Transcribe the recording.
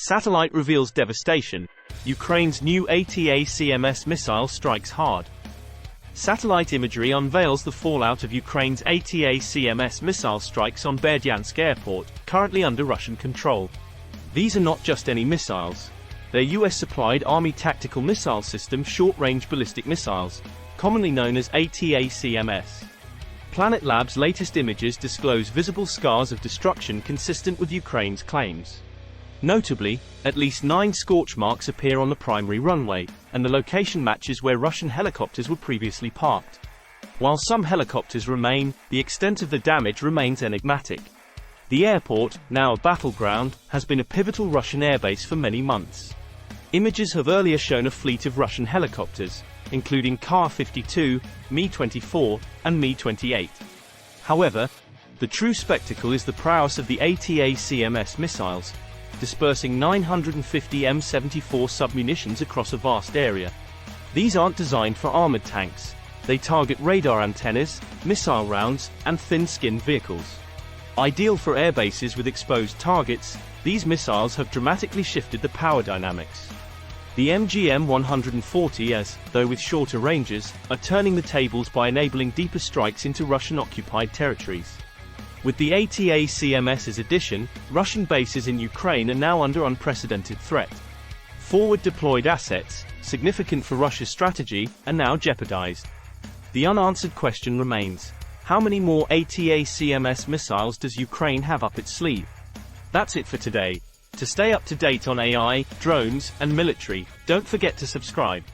Satellite reveals devastation. Ukraine's new ATACMS missile strikes hard. Satellite imagery unveils the fallout of Ukraine's ATACMS missile strikes on Berdyansk airport, currently under Russian control. These are not just any missiles. They're US-supplied Army tactical missile system short-range ballistic missiles, commonly known as ATACMS. Planet Labs' latest images disclose visible scars of destruction consistent with Ukraine's claims. Notably, at least 9 scorch marks appear on the primary runway, and the location matches where Russian helicopters were previously parked. While some helicopters remain, the extent of the damage remains enigmatic. The airport, now a battleground, has been a pivotal Russian airbase for many months. Images have earlier shown a fleet of Russian helicopters, including Ka-52, Mi-24, and Mi-28. However, the true spectacle is the prowess of the ATACMS missiles, dispersing 950 M74 submunitions across a vast area. These aren't designed for armored tanks. They target radar antennas, missile rounds, and thin-skinned vehicles. Ideal for air bases with exposed targets, these missiles have dramatically shifted the power dynamics. The MGM-140s, though with shorter ranges, are turning the tables by enabling deeper strikes into Russian-occupied territories. With the ATACMS's addition, Russian bases in Ukraine are now under unprecedented threat. Forward-deployed assets, significant for Russia's strategy, are now jeopardized. The unanswered question remains: how many more ATACMS missiles does Ukraine have up its sleeve? That's it for today. To stay up to date on AI, drones, and military, don't forget to subscribe.